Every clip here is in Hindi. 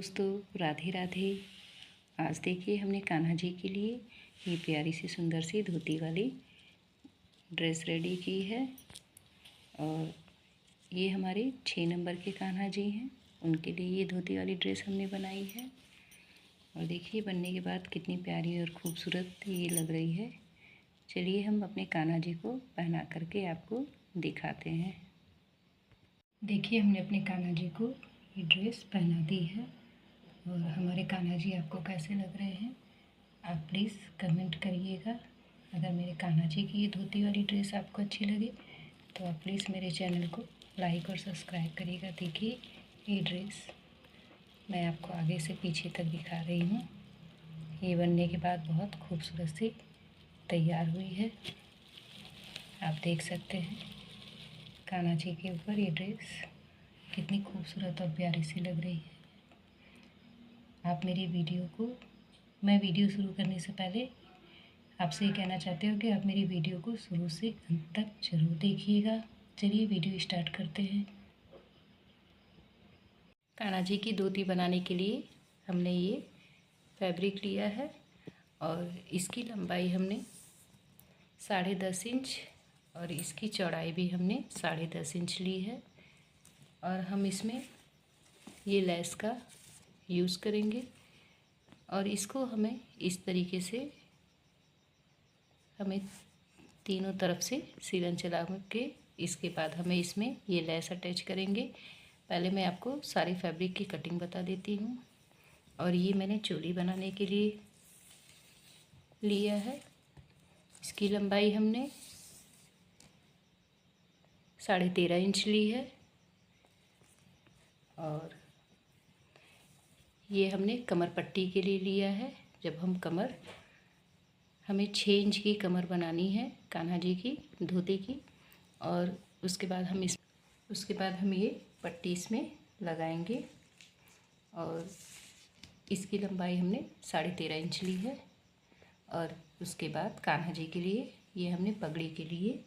दोस्तों, राधे राधे। आज देखिए हमने कान्हा जी के लिए ये प्यारी सी सुंदर सी धोती वाली ड्रेस रेडी की है। और ये हमारे 6 नंबर के कान्हा जी हैं, उनके लिए ये धोती वाली ड्रेस हमने बनाई है। और देखिए बनने के बाद कितनी प्यारी और ख़ूबसूरत ये लग रही है। चलिए हम अपने कान्हा जी को पहना करके आपको दिखाते हैं। देखिए हमने अपने कान्हा जी को ये ड्रेस पहना दी है। और हमारे कान्हा जी आपको कैसे लग रहे हैं, आप प्लीज़ कमेंट करिएगा। अगर मेरे कान्हा जी की ये धोती वाली ड्रेस आपको अच्छी लगे तो आप प्लीज़ मेरे चैनल को लाइक और सब्सक्राइब करिएगा। देखिए ये ड्रेस मैं आपको आगे से पीछे तक दिखा रही हूँ। ये बनने के बाद बहुत खूबसूरत सी तैयार हुई है। आप देख सकते हैं कान्हा जी के ऊपर ये ड्रेस कितनी खूबसूरत और प्यारी सी लग रही है। आप मेरी वीडियो को, मैं वीडियो शुरू करने से पहले आपसे ये कहना चाहते हो कि आप मेरी वीडियो को शुरू से अंत तक जरूर देखिएगा। चलिए वीडियो स्टार्ट करते हैं। कान्हा जी की धोती बनाने के लिए हमने ये फैब्रिक लिया है और इसकी लंबाई हमने 10.5 इंच और इसकी चौड़ाई भी हमने 10.5 इंच ली है। और हम इसमें ये लेस का यूज़ करेंगे और इसको हमें इस तरीके से हमें तीनों तरफ से सिलन चला के इसके बाद हमें इसमें ये लेस अटैच करेंगे। पहले मैं आपको सारी फैब्रिक की कटिंग बता देती हूँ। और ये मैंने चोली बनाने के लिए लिया है। इसकी लंबाई हमने 13.5 इंच ली है और ये हमने कमर पट्टी के लिए लिया है। जब हम हमें 6 इंच की कमर बनानी है कान्हा जी की धोती की। और उसके बाद हम ये पट्टी इसमें लगाएंगे। और इसकी लंबाई हमने 13.5 इंच ली है। और उसके बाद कान्हा जी के लिए ये हमने पगड़ी के लिए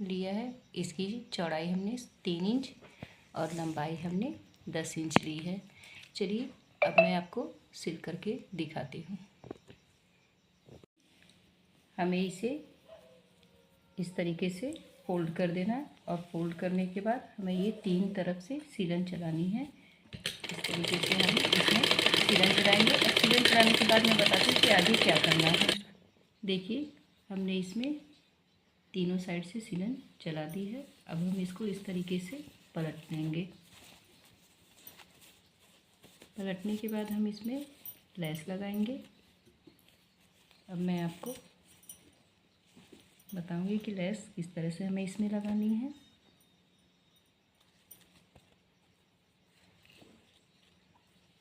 लिया है। इसकी चौड़ाई हमने 3 इंच और लंबाई हमने 10 इंच ली है। चलिए अब मैं आपको सिल करके दिखाती हूँ। हमें इसे इस तरीके से फोल्ड कर देना है और फोल्ड करने के बाद हमें ये 3 तरफ से सिलन चलानी है। इस तरीके से हम इसमें सिलन चलाएंगे। और सिलन चलाने के बाद मैं बताती हूँ कि आगे क्या करना है। देखिए हमने इसमें तीनों साइड से सिलन चला दी है। अब हम इसको इस तरीके से पलट लेंगे। पलटने के बाद हम इसमें लेस लगाएंगे। अब मैं आपको बताऊंगी कि लेस किस तरह से हमें इसमें लगानी है।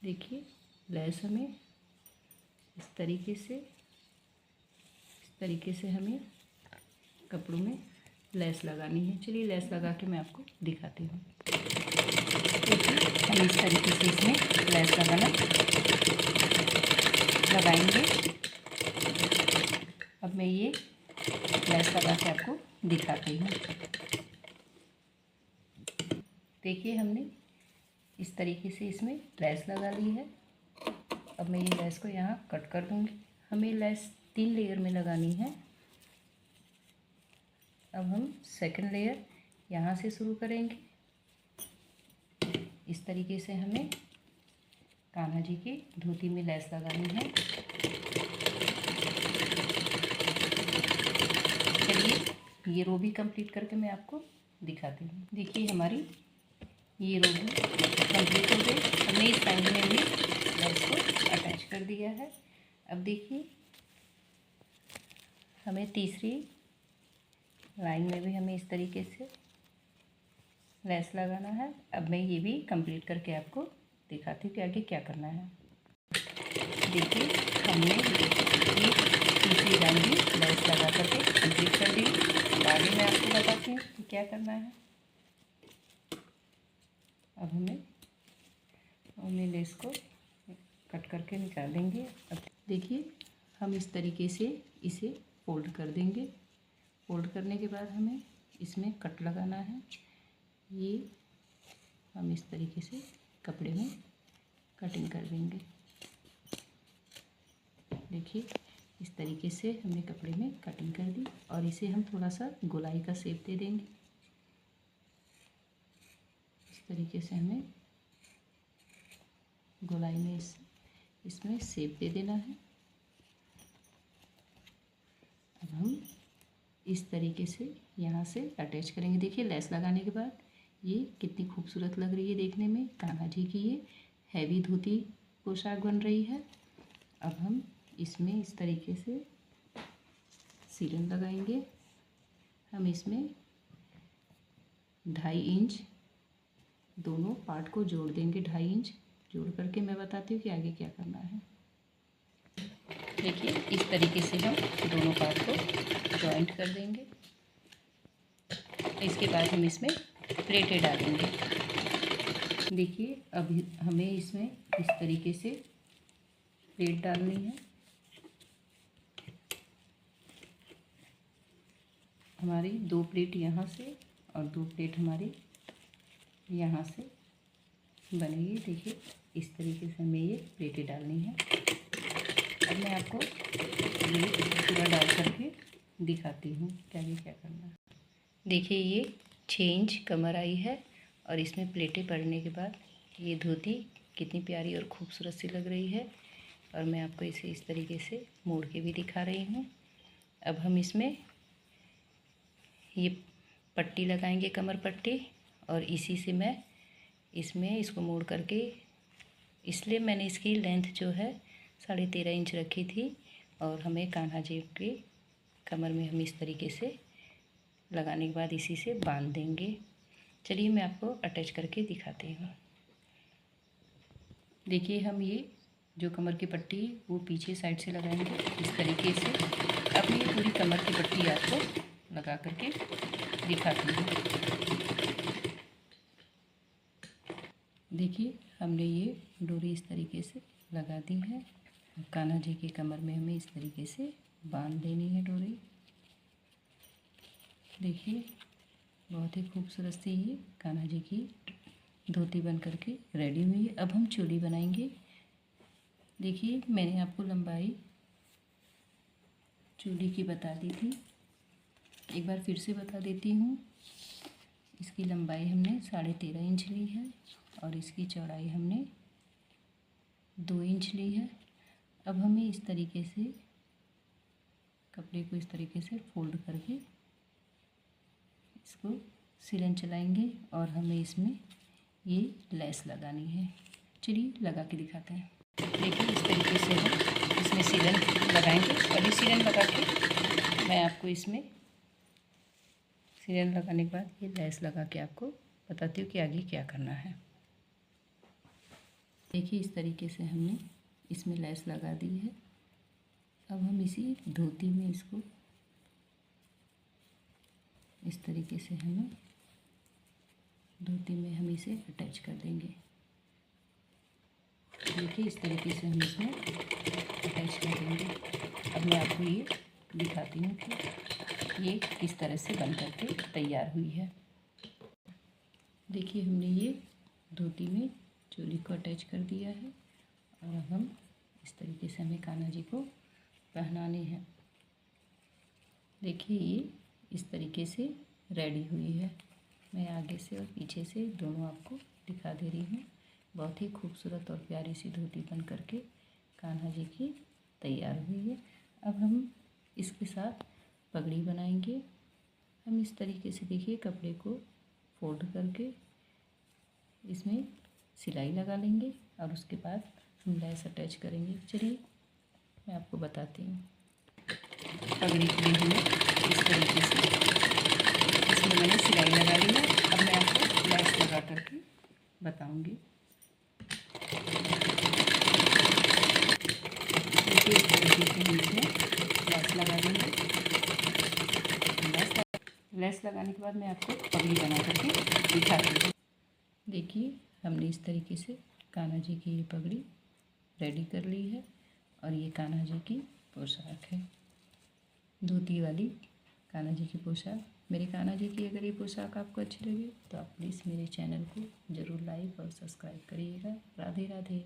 देखिए लेस हमें इस तरीके से हमें कपड़ों में लेस लगानी है। चलिए लेस लगा के मैं आपको दिखाती हूँ। हम इस तरीके से इसमें लेस लगाएंगे। अब मैं ये लेस लगा के आपको दिखाती हूँ। देखिए हमने इस तरीके से इसमें लेस लगा ली है। अब मैं ये लेस को यहाँ कट कर दूँगी। हमें लेस 3 लेयर में लगानी है। अब हम सेकंड लेयर यहाँ से शुरू करेंगे। इस तरीके से हमें कान्हा जी की धोती में लेस लगानी है। चलिए ये रो भी कंप्लीट करके मैं आपको दिखाती हूँ। देखिए हमारी ये रो भी कंप्लीट हो गई। हमने इस साइड में भी लेस को अटैच कर दिया है। अब देखिए हमें तीसरी लाइन में भी हमें इस तरीके से लेस लगाना है। अब मैं ये भी कंप्लीट करके आपको दिखाती हूँ कि आगे क्या करना है। देखिए हमने ये तीसरी लाइन भी लेस लगा करके कंप्लीट कर दी। तो आगे मैं आपको बताती हूँ कि क्या करना है। अब हमें लेस को कट करके निकाल देंगे। अब देखिए हम इस तरीके से इसे फोल्ड कर देंगे। फोल्ड करने के बाद हमें इसमें कट लगाना है। ये हम इस तरीके से कपड़े में कटिंग कर देंगे। देखिए इस तरीके से हमने कपड़े में कटिंग कर दी और इसे हम थोड़ा सा गोलाई का शेप दे देंगे। इस तरीके से हमें गोलाई में इसमें शेप दे देना है। अब हम इस तरीके से यहाँ से अटैच करेंगे। देखिए लेस लगाने के बाद ये कितनी खूबसूरत लग रही है देखने में। कान्हा जी की ये हैवी धोती पोशाक बन रही है। अब हम इसमें इस तरीके से सीलन लगाएंगे। हम इसमें 2.5 इंच दोनों पार्ट को जोड़ देंगे। 2.5 इंच जोड़ करके मैं बताती हूँ कि आगे क्या करना है। देखिए इस तरीके से हम दोनों पार्ट को जॉइंट कर देंगे। इसके बाद हम इसमें प्लेटें डालेंगे। देखिए अब हमें इसमें इस तरीके से प्लेट डालनी है। हमारी 2 प्लेट यहाँ से और 2 प्लेट हमारी यहाँ से बनेगी। देखिए इस तरीके से हमें ये प्लेटें डालनी है। अब मैं आपको ये पूरा डाल करके दिखाती हूँ कि आगे क्या करना है। देखिए ये 6 इंच कमर आई है और इसमें प्लेटें पड़ने के बाद ये धोती कितनी प्यारी और खूबसूरत सी लग रही है। और मैं आपको इसे इस तरीके से मोड़ के भी दिखा रही हूँ। अब हम इसमें ये पट्टी लगाएंगे, कमर पट्टी, और इसी से मैं इसमें इसको मोड़ करके, इसलिए मैंने इसकी लेंथ जो है 13.5 इंच रखी थी। और हमें कान्हा जी के कमर में हम इस तरीके से लगाने के बाद इसी से बांध देंगे। चलिए मैं आपको अटैच करके दिखाती हूँ। देखिए हम ये जो कमर की पट्टी वो पीछे साइड से लगाएंगे इस तरीके से। अब ये पूरी कमर की पट्टी आपको लगा करके दिखाती हूँ। देखिए हमने ये डोरी इस तरीके से लगा दी है। कान्हा जी की कमर में हमें इस तरीके से बांध देनी है डोरी। देखिए बहुत ही खूबसूरत सी ये कान्हा जी की धोती बन करके रेडी हुई है। अब हम चोली बनाएंगे। देखिए मैंने आपको लंबाई चोली की बता दी थी, एक बार फिर से बता देती हूँ। इसकी लंबाई हमने 13.5 इंच ली है और इसकी चौड़ाई हमने 2 इंच ली है। अब हमें इस तरीके से कपड़े को इस तरीके से फोल्ड करके इसको सिलन चलाएंगे और हमें इसमें ये लेस लगानी है। चलिए लगा के दिखाते हैं। देखिए इस तरीके से हम इसमें सिलन लगाएंगे। अभी सिलन लगा के मैं आपको इसमें सिलन लगाने के बाद ये लेस लगा के आपको बताती हूँ कि आगे क्या करना है। देखिए इस तरीके से हमने इसमें लेस लगा दी है। अब हम इसी धोती में इसको इस तरीके से हमें धोती में हम इसे अटैच कर देंगे। देखिए इस तरीके से हम इसमें अटैच कर देंगे। अब मैं आपको ये दिखाती हूँ कि ये किस तरह से बन करके तैयार हुई है। देखिए हमने ये धोती में चोली को अटैच कर दिया है और अब हम इस तरीके से हमें कान्हा जी को पहनाने हैं। देखिए ये इस तरीके से रेडी हुई है। मैं आगे से और पीछे से दोनों आपको दिखा दे रही हूँ। बहुत ही खूबसूरत और प्यारी सी धोती बन करके कान्हा जी की तैयार हुई है। अब हम इसके साथ पगड़ी बनाएंगे। हम इस तरीके से देखिए कपड़े को फोल्ड करके इसमें सिलाई लगा लेंगे और उसके बाद हम लेस अटैच करेंगे। चलिए मैं आपको बताती हूँ। पगड़ी के लिए हमें इस तरीके से इसमें मैंने सिलाई लगा ली है। अब मैं आपको लेस लगा करके बताऊँगी। देखिए इस तरीके से हम इसमें लेस लगा देंगे। लेस लगाने के बाद मैं आपको पगड़ी बना करके दिखाती हूँ। देखिए हमने इस तरीके से कान्हा जी की ये पगड़ी रेडी कर ली है और ये कान्हा जी की पोशाक है। धोती वाली कान्हा जी की पोशाक मेरे कान्हा जी की अगर ये पोशाक आपको अच्छी लगी तो आप प्लीज़ मेरे चैनल को ज़रूर लाइक और सब्सक्राइब करिएगा। राधे राधे।